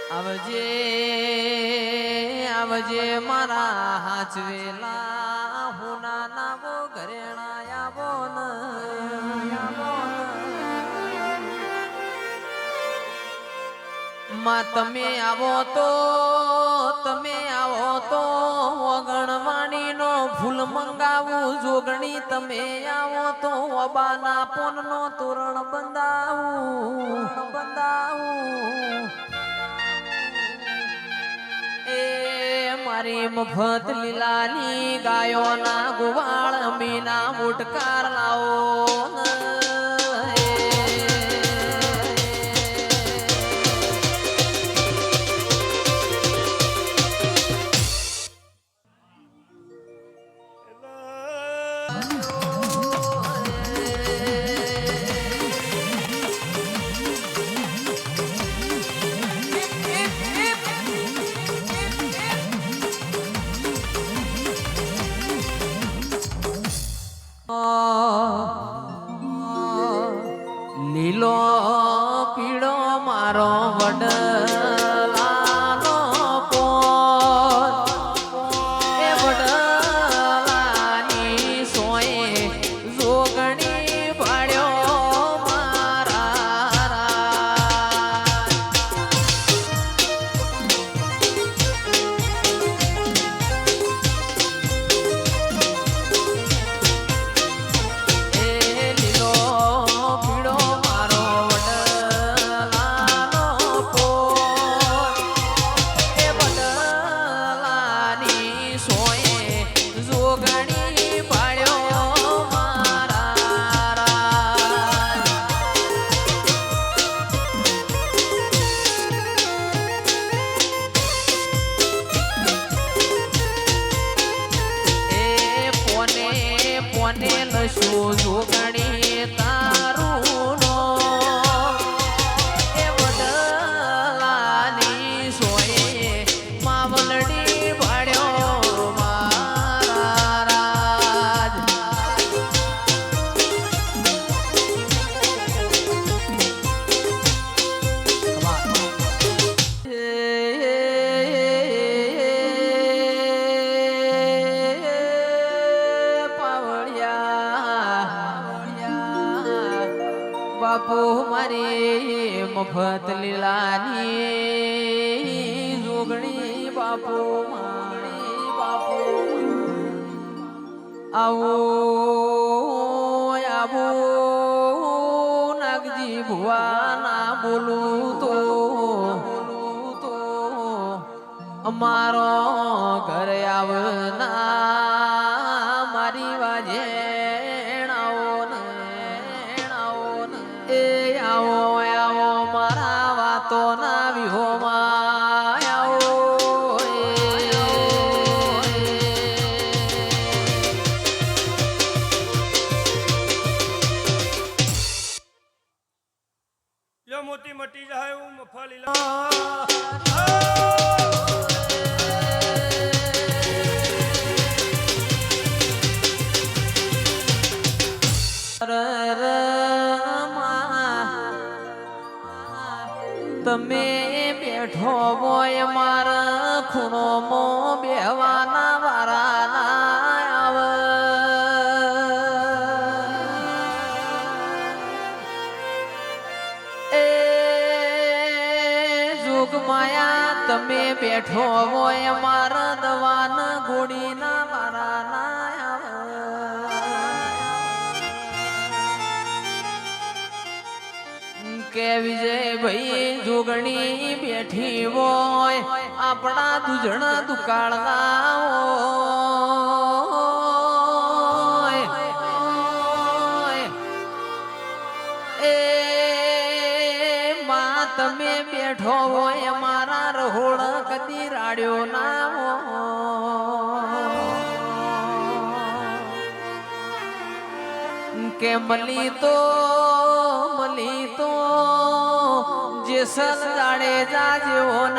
આવજે આવજે મારા હાચવેલા હુના નાવો ઘરેણા આવો ન માં તમે આવો તો વગણવાણી નો ફૂલ મંગાવું જોગણી તમે આવો તો અબાના પોન નો તોરણ બંધાવું એ મારી મફત લીલાની ગાયોના ગુવાળ મીના મુટકાર લાવો લીલો પીળો મારો વડલાનો પોર એ વડલાની સોએ જોગણી ભાડ્યો મારા પોને લશો જોગણી તારું નો એ વડલાની સોએ માવલડી ભાડ્યો મારા રાજ બાપુ મારી મફત લીલાની જોગણી બાપુ મારી બાપુ આવો આવો નાગજી ભુવા ના બોલું તો અમારો ઘરે આવના મારી વાજે આવો મારા વાતો ના વિહોમાં આવો યો મોતી મટી જાય હું મફા લીલા તમે બેઠો હોય મારા ખૂણો મો બેવાના વારાના આવ એ જોગ માયા તમે બેઠો હોય મારા દવાન ગોળીના વારાના કે વિજય ભાઈ જોગણી બેઠી હોય આપણા દુજણા દુકાળના એ માં તમે બેઠો હોય મારા રહોળ કદી રાડ્યો ના કે મલી તો જેસલ જાડેજા જેવો ન